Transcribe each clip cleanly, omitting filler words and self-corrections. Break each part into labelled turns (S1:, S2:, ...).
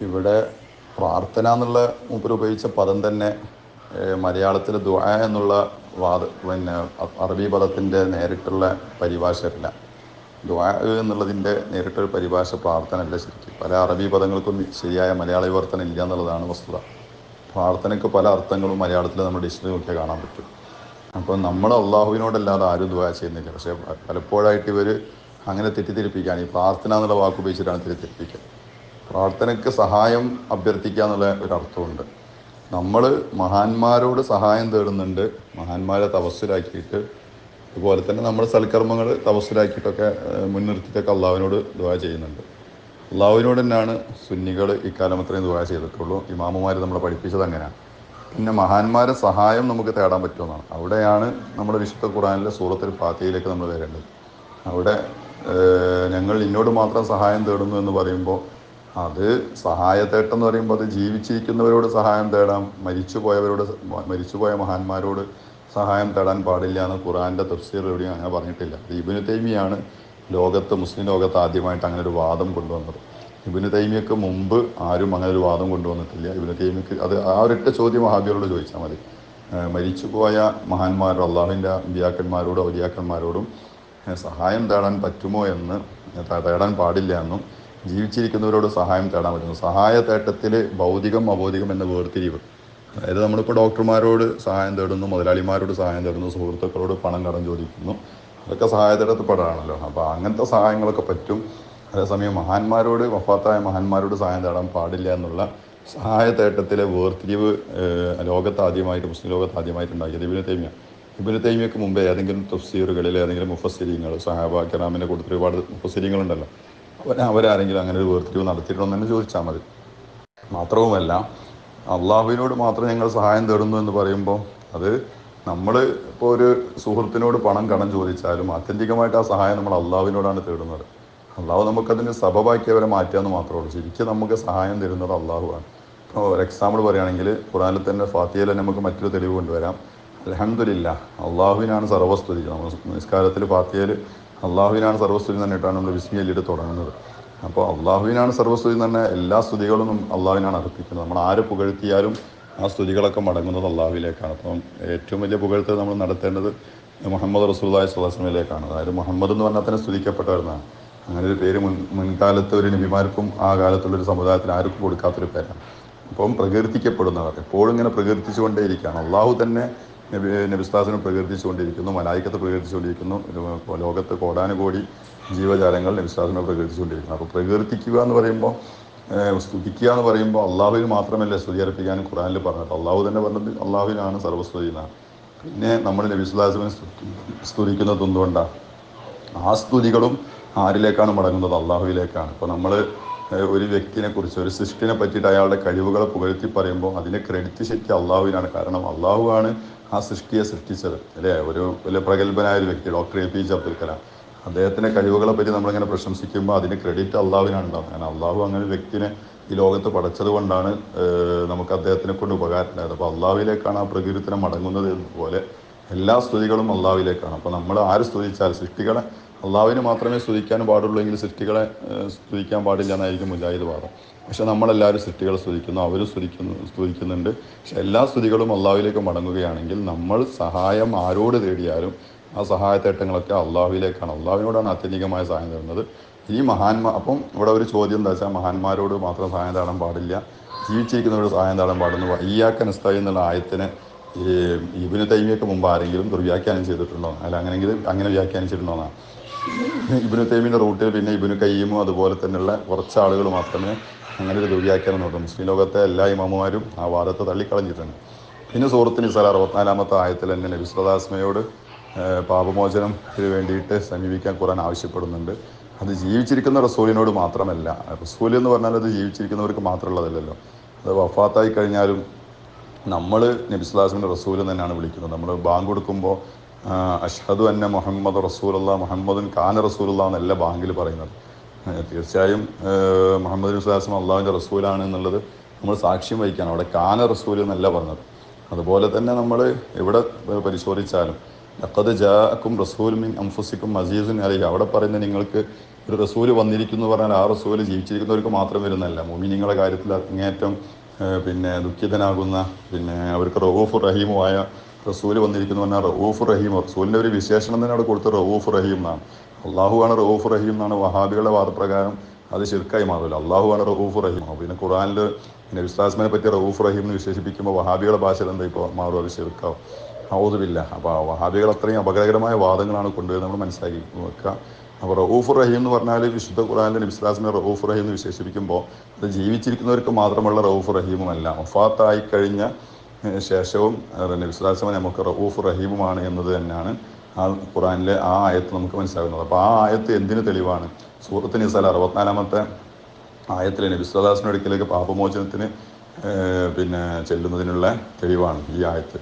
S1: ഇവിടെ പ്രാർത്ഥന എന്നുള്ള മൂപ്പർ ഉപയോഗിച്ച പദം തന്നെ മലയാളത്തിൽ ദുആ എന്നുള്ള അറബി പദത്തിൻ്റെ നേരിട്ടുള്ള പരിഭാഷയല്ല. ദുആ എന്നുള്ളതിൻ്റെ നേരിട്ടൊരു പരിഭാഷ പ്രാർത്ഥന അല്ല ശരിക്കും. പല അറബി പദങ്ങൾക്കും ശരിയായ മലയാള വിവർത്തനം ഇല്ല എന്നുള്ളതാണ് വസ്തുത. പ്രാർത്ഥനയ്ക്ക് പല അർത്ഥങ്ങളും മലയാളത്തിൽ നമ്മുടെ ഡിക്ഷണറി നോക്കിയാൽ കാണാൻ പറ്റും. അപ്പോൾ നമ്മൾ അള്ളാഹുവിനോടല്ലാതെ ആരും ദുആ ചെയ്യുന്നില്ല. പക്ഷേ പലപ്പോഴായിട്ട് ഇവർ അങ്ങനെ തെറ്റിദ്ധരിപ്പിക്കുകയാണ്. ഈ പ്രാർത്ഥന എന്നുള്ള വാക്ക് ഉപയോഗിച്ചിട്ടാണ് തെറ്റിദ്ധരിപ്പിക്കുക. പ്രാർത്ഥനയ്ക്ക് സഹായം അഭ്യർത്ഥിക്കുക എന്നുള്ള ഒരർത്ഥമുണ്ട്. നമ്മൾ മഹാന്മാരോട് സഹായം തേടുന്നുണ്ട്, മഹാന്മാരെ തവസ്സുലാക്കിയിട്ട്. അതുപോലെ തന്നെ നമ്മൾ സൽക്കർമ്മങ്ങൾ തവസ്സുലാക്കിയിട്ടൊക്കെ മുൻനിർത്തിയിട്ടൊക്കെ അള്ളാഹുവിനോട് ദുആ ചെയ്യുന്നുണ്ട്. അള്ളാഹുവിനോട് തന്നെയാണ് സുന്നികൾ ഇക്കാലം അത്രയും ദുആ ചെയ്തിട്ടുള്ളൂ. ഇമാമുമാർ നമ്മളെ പഠിപ്പിച്ചത് അങ്ങനെയാണ്. പിന്നെ മഹാന്മാരെ സഹായം നമുക്ക് തേടാൻ പറ്റുമെന്നാണ്. അവിടെയാണ് നമ്മുടെ വിശുദ്ധ ഖുർആനിലെ സൂറത്തുൽ ഫാത്തിഹയിലേക്ക് നമ്മൾ വരേണ്ടത്. അവിടെ ഞങ്ങൾ ഇന്നോട് മാത്രം സഹായം തേടുന്നു എന്ന് പറയുമ്പോൾ അത് സഹായത്തേട്ടം എന്ന് പറയുമ്പോൾ അത് ജീവിച്ചിരിക്കുന്നവരോട് സഹായം തേടാം, മരിച്ചുപോയ മഹാന്മാരോട് സഹായം തേടാൻ പാടില്ല എന്ന് ഖുർആൻ്റെ തഫ്സീർ എവിടെയും അങ്ങനെ പറഞ്ഞിട്ടില്ല. ഇബ്നു തൈമിയാണ് മുസ്ലിം ലോകത്ത് ആദ്യമായിട്ട് അങ്ങനെ ഒരു വാദം കൊണ്ടുവന്നത്. ഇബ്നു തൈമിയക്ക് മുമ്പ് ആരും അങ്ങനെ ഒരു വാദം കൊണ്ടുവന്നിട്ടില്ല. ഇബ്നു തൈമിയക്ക് അത് ആ ഒരൊറ്റ ചോദ്യം വഹാബികളോട് ചോദിച്ചാൽ മതി. മരിച്ചുപോയ മഹാന്മാരോട്, അള്ളാഹുവിൻ്റെ അമ്പിയാക്കന്മാരോടും ഔലിയാക്കന്മാരോടും സഹായം തേടാൻ പറ്റുമോ എന്ന്, തേടാൻ പാടില്ല എന്നും ജീവിച്ചിരിക്കുന്നവരോട് സഹായം തേടാൻ പറ്റുന്നു. സഹായത്തേട്ടത്തിൽ ഭൗതികം അഭൗതികം എന്ന വേർതിരിവ്, അതായത് നമ്മളിപ്പോൾ ഡോക്ടർമാരോട് സഹായം തേടുന്നു, മുതലാളിമാരോട് സഹായം തേടുന്നു, സുഹൃത്തുക്കളോട് പണം കടം ചോദിക്കുന്നു, അതൊക്കെ സഹായത്തേട്ടത്തിൽ പെടാണല്ലോ. അപ്പോൾ അങ്ങനത്തെ സഹായങ്ങളൊക്കെ പറ്റും. അതേസമയം വഫാത്തായ മഹാന്മാരോട് സഹായം തേടാൻ പാടില്ല എന്നുള്ള സഹായത്തേട്ടത്തിലെ വേർതിരിവ് മുസ്ലിം ലോകത്ത് ആദ്യമായിട്ട് ഉണ്ടാക്കിയത് ഇബ്നു തൈമിയക്ക് മുമ്പേ ഏതെങ്കിലും തഫ്സീറുകളിൽ ഏതെങ്കിലും മുഫസ്സിരീങ്ങൾ, സഹാബ കിറാമിനെ കൊടുത്ത ഒരുപാട് മുഫസ്സിരീങ്ങളുണ്ടല്ലോ, അവരാരെങ്കിലും അങ്ങനെ ഒരു വേർതിരിവ് നടത്തിയിട്ടുണ്ടോ എന്ന് ചോദിച്ചാൽ മതി. മാത്രവുമല്ല, അള്ളാഹുവിനോട് മാത്രം ഞങ്ങൾ സഹായം തേടുന്നു എന്ന് പറയുമ്പോൾ അത് നമ്മൾ ഇപ്പോൾ ഒരു സുഹൃത്തിനോട് പണം കടം ചോദിച്ചാലും ആത്യന്തികമായിട്ട് ആ സഹായം നമ്മൾ അള്ളാഹുവിനോടാണ് തേടുന്നത്. അള്ളാഹു നമുക്കതിന് സബബാക്കിയവരെ മാറ്റുകയെന്ന് മാത്രമേ ഉള്ളൂ. ശരിക്കും നമുക്ക് സഹായം തരുന്നത് അള്ളാഹുവാണ്. ഇപ്പോൾ ഒരു എക്സാമ്പിൾ പറയുകയാണെങ്കിൽ ഖുർആനിൽ തന്നെ ഫാത്തിഹയിൽ നമുക്ക് മറ്റൊരു തെളിവ് കൊണ്ടുവരാം. അൽഹംദുലില്ലാഹ്, അള്ളാഹുവിനാണ് സർവ്വസ്തുതി. നമ്മൾ നിസ്കാരത്തിൽ ഫാത്തിഹയിൽ അള്ളാഹുവിനാണ് സർവ്വസ്തുതി എന്നിട്ടാണ് നമ്മൾ ബിസ്മില്ലിട്ട് തുടങ്ങുന്നത്. അപ്പോൾ അള്ളാഹുവിനാണ് സർവ്വസ്തുതി എന്ന് പറഞ്ഞാൽ എല്ലാ സ്തുതികളും അള്ളാഹുവിനാണ് അർപ്പിക്കുന്നത്. നമ്മൾ ആരെ പുകഴ്ത്തിയാലും ആ സ്തുതികളൊക്കെ മടങ്ങുന്നത് അള്ളാഹുവിലേക്കാണ്. അപ്പം ഏറ്റവും വലിയ പുകഴ്ത്തൽ നമ്മൾ നടത്തേണ്ടത് മുഹമ്മദ് റസൂലുള്ളാഹി സ്വല്ലല്ലാഹു അലൈഹി വസല്ലമയിലേക്കാണ്. അതായത് മുഹമ്മദ് എന്ന് പറഞ്ഞാൽ തന്നെ സ്തുതിക്കപ്പെട്ടവരെന്നാണ്. അങ്ങനെ ഒരു പേര് മുൻകാലത്ത് ഒരു നബിമാർക്കും ആ കാലത്തുള്ളൊരു സമുദായത്തിൽ ആർക്കും കൊടുക്കാത്തൊരു പേരാണ്. അപ്പം പ്രകീർത്തിക്കപ്പെടുന്നവർ എപ്പോഴും ഇങ്ങനെ പ്രകീർത്തിച്ചുകൊണ്ടേയിരിക്കുകയാണ്. അള്ളാഹു തന്നെ നബിസ്താസിനെ പ്രകീർത്തിച്ചുകൊണ്ടിരിക്കുന്നു, മലായിക്കത്ത് പ്രകീർത്തിച്ചുകൊണ്ടിരിക്കുന്നു, ലോകത്ത് കോടാനുകോടി ജീവജാലങ്ങൾ നബിസ്താസിനെ പ്രകീർത്തിച്ചുകൊണ്ടിരിക്കുന്നു. അപ്പോൾ പ്രകീർത്തിക്കുക എന്ന് പറയുമ്പോൾ, സ്തുതിക്കുക എന്ന് പറയുമ്പോൾ അള്ളാഹുവിന് മാത്രമല്ല സ്തുതി അർപ്പിക്കാനും ഖുർആനിൽ പറഞ്ഞിട്ട്. അള്ളാഹു തന്നെ പറഞ്ഞത് അള്ളാഹുവിനാണ് സർവ്വസ്തുതി എന്നാണ്. പിന്നെ നമ്മൾ നബിസ്താസിനെ സ്തുതിക്കുന്നത് എന്തുകൊണ്ടാണ്? ആ സ്തുതികളും ആരിലേക്കാണ് മടങ്ങുന്നത്? അള്ളാഹുവിലേക്കാണ്. ഇപ്പോൾ നമ്മൾ ഒരു വ്യക്തിനെ കുറിച്ച്, ഒരു സൃഷ്ടിനെ പറ്റിയിട്ട് അയാളുടെ കഴിവുകളെ പുകഴ്ത്തി പറയുമ്പോൾ അതിൻ്റെ ക്രെഡിറ്റ് ശരിക്കും അള്ളാഹുവിനാണ്. കാരണം അള്ളാഹു ആണ് ആ സൃഷ്ടിയെ സൃഷ്ടിച്ചത്, അല്ലേ? ഒരു വലിയ പ്രഗത്ഭനായ ഒരു വ്യക്തി ഡോക്ടർ APJ അബ്ദുൽ കലാം, അദ്ദേഹത്തിൻ്റെ കഴിവുകളെ പറ്റി നമ്മളിങ്ങനെ പ്രശംസിക്കുമ്പോൾ അതിന് ക്രെഡിറ്റ് അള്ളാഹുവിനാണ് ഉണ്ടാകുന്നത്. കാരണം അള്ളാഹു അങ്ങനെ ഒരു വ്യക്തിനെ ഈ ലോകത്ത് പടച്ചത് കൊണ്ടാണ് നമുക്ക് അദ്ദേഹത്തിനെ കൊണ്ട് ഉപകാരം ഉണ്ടായത്. അപ്പോൾ അള്ളാഹുവിലേക്കാണ് ആ പ്രകീർത്തനം മടങ്ങുന്നത്. പോലെ എല്ലാ സ്തുതികളും അള്ളാഹുവിലേക്കാണ്. അപ്പോൾ നമ്മൾ ആര് സ്തുതിച്ചാൽ, സൃഷ്ടികളെ അള്ളാഹുവിന് മാത്രമേ സ്തുതിക്കാൻ പാടുള്ളൂ എങ്കിൽ സൃഷ്ടികളെ സ്തുതിക്കാൻ പാടില്ല എന്നായിരിക്കും മുജാഹിദ് വാദം. പക്ഷെ നമ്മളെല്ലാവരും സൃഷ്ടികളെ സ്തുതിക്കുന്നു, അവരും സ്തുതിക്കുന്നുണ്ട്. പക്ഷെ എല്ലാ സ്തുതികളും അള്ളാഹുവിലേക്ക് മടങ്ങുകയാണെങ്കിൽ നമ്മൾ സഹായം ആരോട് തേടിയാലും ആ സഹായത്തേട്ടങ്ങളൊക്കെ അള്ളാഹുവിലേക്കാണ്. അള്ളാഹുവിനോടാണ് ആത്യന്തികമായ സഹായം തരുന്നത്. ഈ അപ്പം ഇവിടെ ഒരു ചോദ്യം എന്താ വെച്ചാൽ, മഹാന്മാരോട് മാത്രം സഹായം തേടാൻ പാടില്ല, ജീവിച്ചിരിക്കുന്നവരോട് സഹായം തേടാൻ പാടുന്നു. ഇയ്യാക്ക നസ്തഈൻ എന്നുള്ള ആയത്തിന് ഇബ്നു തൈമിയക്ക് മുമ്പ് ആരെങ്കിലും ദുർവ്യാഖ്യാനം ചെയ്തിട്ടുണ്ടോ? അല്ല അങ്ങനെ വ്യാഖ്യാനിച്ചിട്ടുണ്ടോ എന്നാണ് ഇബ്നു തൈമിയുടെ റൂട്ടിൽ. പിന്നെ ഇബ്നു ഖയ്യിമും അതുപോലെ തന്നെയുള്ള കുറച്ച് ആളുകൾ മാത്രമേ അങ്ങനെ ഒരു ദുർവ്യാഖ്യാനം നോക്കും. മുസ്ലിം ലോകത്തെ എല്ലാ ഇമാമുമാരും ആ വാദത്തെ തള്ളിക്കളഞ്ഞിട്ടുണ്ട്. പിന്നെ സൂറത്ത് നിസാ 64-ാമത്തെ ആയത്തിൽ തന്നെ നബി സല്ലല്ലാഹു അലൈഹി വസല്ലമയോട് പാപമോചനത്തിന് വേണ്ടിയിട്ട് സമീപിക്കാൻ ഖുർആൻ ആവശ്യപ്പെടുന്നുണ്ട്. അത് ജീവിച്ചിരിക്കുന്ന റസൂലിനോട് മാത്രമല്ല. റസൂൽ എന്ന് പറഞ്ഞാൽ അത് ജീവിച്ചിരിക്കുന്നവർക്ക് മാത്രമുള്ളതല്ലല്ലോ. അത് വഫാത്തായി കഴിഞ്ഞാലും നമ്മൾ നബി സല്ലല്ലാഹു അലൈഹി വസല്ലം റസൂൽ തന്നെയാണ് വിളിക്കുന്നത്. നമ്മൾ ബാങ്ക് കൊടുക്കുമ്പോൾ അഷ്ഹദു അന്ന മുഹമ്മദ് റസൂലുള്ളാഹ്, മുഹമ്മദുൻ കാന റസൂലുള്ളാഹ് എന്നല്ല ബാങ്കിൽ പറയുന്നത്. തീർച്ചയായും മുഹമ്മദ് നബി സ്വല്ലല്ലാഹു അലൈഹി വസല്ലം അള്ളാഹുവിൻ്റെ റസൂലാണ് എന്നുള്ളത് നമ്മൾ സാക്ഷ്യം വഹിക്കുകയാണ്. അവിടെ കാന റസൂൽ എന്നല്ല പറഞ്ഞത്. അതുപോലെ തന്നെ നമ്മൾ എവിടെ പരിശോധിച്ചാലും ലഖദ് ജാഅക്കും റസൂലുൻ മിൻ അൻഫുസിക്കും അസീസുൻ അലൈഹി, അവിടെ പറയുന്നത് നിങ്ങൾക്ക് ഒരു റസൂല് വന്നിരിക്കുന്നു എന്ന് പറഞ്ഞാൽ ആ റസൂല് ജീവിച്ചിരിക്കുന്നവർക്ക് മാത്രം വരുന്നതല്ല. മുഅ്മിനീങ്ങളുടെ കാര്യത്തിൽ അങ്ങേയറ്റം പിന്നെ ദുഃഖിതനാകുന്ന, പിന്നെ അവർക്ക് റഊഫ് റഹീമുമായ റസൂല് വന്നിരിക്കുന്നു പറഞ്ഞാൽ റഊഫ് റഹീം, റസൂലിൻ്റെ ഒരു വിശേഷണം തന്നെ അവിടെ കൊടുത്ത് റഊഫ് റഹീം എന്നാണ്. അള്ളാഹുവാണ് റഊഫ് റഹീം എന്നാണ് വഹാബികളുടെ വാദപ്രകാരം. അത് ശിർക്കായി മാറില്ല. അള്ളാഹുവാണ് റഊഫ് റഹീം. പിന്നെ ഖുർആനിൽ നബി സ്വല്ലല്ലാഹു പറ്റി റഊഫ് റഹീം എന്ന് വിശേഷിപ്പിക്കുമ്പോൾ വഹാബികളുടെ ഭാഷയിൽ എന്താ ഇപ്പോൾ മാറും? അത് ശിർക്കാവും. ഔദുബില്ല. അപ്പോൾ വഹാബികൾ അത്രയും അപകടകരമായ വാദങ്ങളാണ് കൊണ്ടുവരുന്നത്, നമ്മൾ മനസ്സിലാക്കി വെക്കുക. അപ്പോൾ റഊഫ് റഹീം എന്ന് പറഞ്ഞാൽ വിശുദ്ധ ഖുർആനിൽ നബി സ്വല്ലല്ലാഹു അലൈഹി വസല്ലം റഊഫ് റഹീം എന്ന് വിശേഷിപ്പിക്കുമ്പോൾ അത് ജീവിച്ചിരിക്കുന്നവർക്ക് മാത്രമുള്ള റഊഫ് റഹീമുമല്ല, വഫാത്തായി കഴിഞ്ഞ ശേഷവും നബി സ്വല്ലല്ലാഹു അലൈഹി വസല്ലം നമുക്ക് റഊഫ് റഹീമുമാണ് എന്നത് തന്നെയാണ് ആ ഖുർആനിലെ ആ ആയത്ത് നമുക്ക് മനസ്സിലാകുന്നത്. അപ്പോൾ ആ ആയത്ത് എന്തിന് തെളിവാണ്? സൂറത്ത് നിസാ 64-ാമത്തെ ആയത്തിൽ നബി സ്വല്ലല്ലാഹു അലൈഹി വസല്ലം അടുക്കലേക്ക് പാപമോചനത്തിന് പിന്നെ ചെല്ലുന്നതിനുള്ള തെളിവാണ് ഈ ആയത്ത്.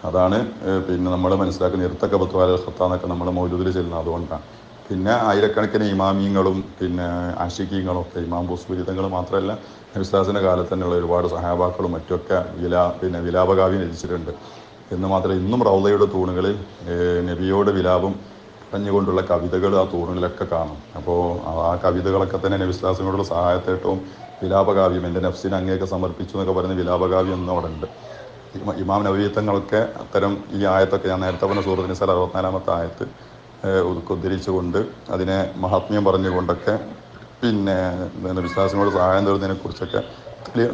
S1: അതാണ് പിന്നെ നമ്മൾ മനസ്സിലാക്കുന്ന ഇർത്തക്കബത്തു അലൽ ഖത്ത എന്നൊക്കെ നമ്മൾ മൗലൂദിൽ ചെല്ലുന്നത് അതുകൊണ്ടാണ്. പിന്നെ ആയിരക്കണക്കിന് ഇമാമിയങ്ങളും പിന്നെ ആഷിഖീങ്ങളും ഒക്കെ, ഇമാം ബുസ്ബുരി തങ്ങൾ മാത്രമല്ല, നബി സ്വല്ലല്ലാഹു അലൈഹി വസല്ലം കാലത്ത് തന്നെയുള്ള ഒരുപാട് സഹാബാക്കളും മറ്റൊക്കെ വിലാപകാവ്യം രചിച്ചിട്ടുണ്ട് എന്ന് മാത്രമല്ല, ഇന്നും റൗളയുടെ തൂണുകളിൽ നബിയോട് വിലാപം പറഞ്ഞുകൊണ്ടുള്ള കവിതകൾ ആ തൂണുകളിലൊക്കെ കാണും. അപ്പോൾ ആ കവിതകളൊക്കെ തന്നെ നബി സ്വല്ലല്ലാഹു അലൈഹി വസല്ലമയോടുള്ള സഹായത്തേറ്റവും വിലാപകാവ്യം, എൻ്റെ നഫ്സിനെ അങ്ങേക്ക് സമർപ്പിച്ചു എന്നൊക്കെ പറയുന്ന വിലാപകാവ്യം എന്നും അവിടെ ഉണ്ട്. ഇമാം നവവി തങ്ങളൊക്കെ അത്തരം ഈ ആയത്തൊക്കെ, ഞാൻ നേരത്തെ പറഞ്ഞ സൂറത്ത് നിസാ 64-ാമത്തെ ആയത്ത് ഉദ്ധരിച്ചുകൊണ്ട് അതിനെ മഹാത്മ്യം പറഞ്ഞുകൊണ്ടൊക്കെ പിന്നെ നബി സ്വല്ലല്ലാഹു അലൈഹി വസല്ലമയോട് സഹായം തേടുന്നതിനെ കുറിച്ചൊക്കെ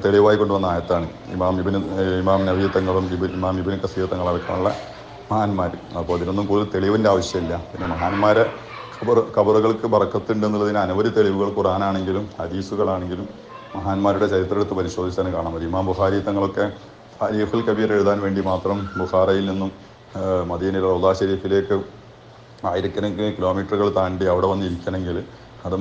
S1: തെളിവായി കൊണ്ടുവന്ന ആയത്താണ്. ഇമാം നവവി തങ്ങളും ഇമാം ഇബ്നു കസീർ തങ്ങളടക്കമുള്ള മഹാന്മാർ. അപ്പോൾ ഇതിനൊന്നും കൂടുതൽ തെളിവിൻ്റെ ആവശ്യമില്ല. പിന്നെ മഹാന്മാരെ ഖബറുകൾക്ക് ബറക്കത്തുണ്ട് എന്നുള്ളതിന് അനവധി തെളിവുകൾ ഖുർആനാണെങ്കിലും ഹദീസുകളാണെങ്കിലും മഹാന്മാരുടെ ചരിത്രമെടുത്ത് പരിശോധിച്ചാണ് കാണാൻ പറ്റും. ഇമാം ബുഖാരി തങ്ങളൊക്കെ താരീഖുൽ കബീർ എഴുതാൻ വേണ്ടി മാത്രം ബുഖാറയിൽ നിന്നും മദീനയിലെ റൗള ഷരീഫിലേക്ക് ആയിരക്കണക്കിന് കിലോമീറ്ററുകൾ താണ്ടി അവിടെ വന്നിരിക്കണമെങ്കിൽ അത്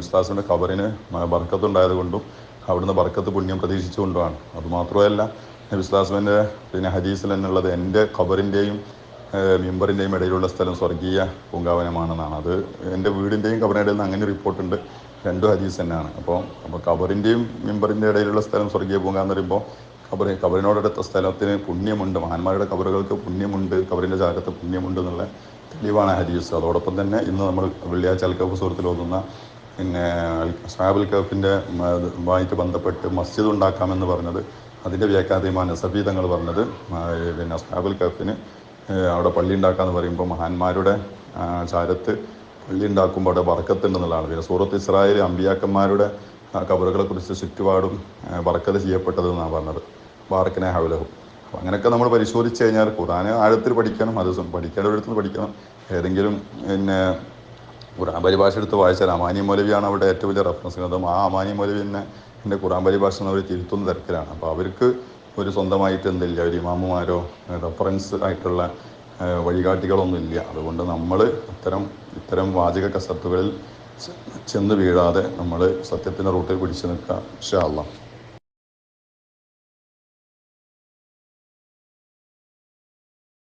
S1: ഉസ്താദിൻ്റെ ഖബറിന് ബർക്കത്തുണ്ടായത് കൊണ്ടും അവിടുന്ന് ബർക്കത്ത് പുണ്യം പ്രതീക്ഷിച്ചുകൊണ്ടുമാണ്. അതുമാത്രമല്ല, നബി ഉസ്താദിൻ്റെ പിന്നെ ഹദീസിൽ തന്നെയുള്ളത് എൻ്റെ ഖബറിൻ്റെയും മിമ്പറിൻ്റെയും ഇടയിലുള്ള സ്ഥലം സ്വർഗീയ പൂങ്കാവനമാണെന്നാണ്. അത് എൻ്റെ വീടിൻ്റെയും ഖബറിൻ്റെ ഇടയിൽ നിന്ന് അങ്ങനെ റിപ്പോർട്ടുണ്ട്. രണ്ടും ഹദീസ് തന്നെയാണ്. അപ്പോൾ ഖബറിൻ്റെയും മിമ്പറിൻ്റെ ഇടയിലുള്ള സ്ഥലം സ്വർഗീയ പൂങ്ക എന്ന് പറയുമ്പോൾ ഖബറിനോടടുത്ത സ്ഥലത്തിന് പുണ്യമുണ്ട്, മഹാന്മാരുടെ ഖബറുകൾക്ക് പുണ്യമുണ്ട്, ഖബറിൻ്റെ ചാരത്ത് പുണ്യമുണ്ട് എന്നുള്ള തെളിവാണ് ഹദീസ്. അതോടൊപ്പം തന്നെ ഇന്ന് നമ്മൾ വെള്ളിയാഴ്ച അൽ കഹ്ഫ് സൂറത്തിൽ ഓതുന്ന പിന്നെ അസ്ഹാബുൽ കഹ്ഫിൻ്റെ ആയിട്ട് ബന്ധപ്പെട്ട് മസ്ജിദ് ഉണ്ടാക്കാമെന്ന് പറഞ്ഞത്, അതിൻ്റെ വ്യാഖ്യാനം ഇമാം നസഫി തങ്ങൾ പറഞ്ഞത് പിന്നെ അസ്ഹാബുൽ കഹ്ഫിന് അവിടെ പള്ളി ഉണ്ടാക്കാമെന്ന് പറയുമ്പോൾ മഹാന്മാരുടെ ചാരത്ത് പള്ളി ഉണ്ടാക്കുമ്പോൾ അവിടെ ബർക്കത്തുണ്ടെന്നുള്ളതാണ്. പിന്നെ സൂറത്ത് ഇസ്രായേൽ അമ്പിയാക്കന്മാരുടെ ഖബറുകളെ കുറിച്ച് ചുറ്റുപാടും ബർക്കത്ത് ചെയ്യപ്പെട്ടതെന്നാണ് പറഞ്ഞത്, ബാറക്കനെ ഹൗലഹു. അപ്പോൾ അങ്ങനെയൊക്കെ നമ്മൾ പരിശോധിച്ച് കഴിഞ്ഞാൽ ഖുർആൻ ആഴത്തിൽ പഠിക്കണം, അത് പഠിക്കേണ്ടവരടുത്ത് പഠിക്കണം. ഏതെങ്കിലും പിന്നെ ഖുർആൻ പരിഭാഷ എടുത്ത് വായിച്ചാൽ അമാനി മൗലവിയാണ് അവിടെ ഏറ്റവും വലിയ റെഫറൻസ്. അതും ആ അമാനി മൗലവി തന്നെ എൻ്റെ ഖുർആൻ പരിഭാഷ അവർ തിരുത്തുന്ന തിരക്കിലാണ്. അപ്പോൾ അവർക്ക് ഒരു സ്വന്തമായിട്ട് എന്തില്ല, ഒരു ഇമാമുമാരോ റെഫറൻസ് ആയിട്ടുള്ള വഴികാട്ടികളൊന്നും ഇല്ല. അതുകൊണ്ട് നമ്മൾ ഇത്തരം വാചക കസർത്തുകളിൽ ചെന്ന് വീഴാതെ നമ്മൾ സത്യത്തിൻ്റെ റൂട്ടിൽ പിടിച്ചു നിൽക്കുക ഇൻഷാ അല്ലാഹ്.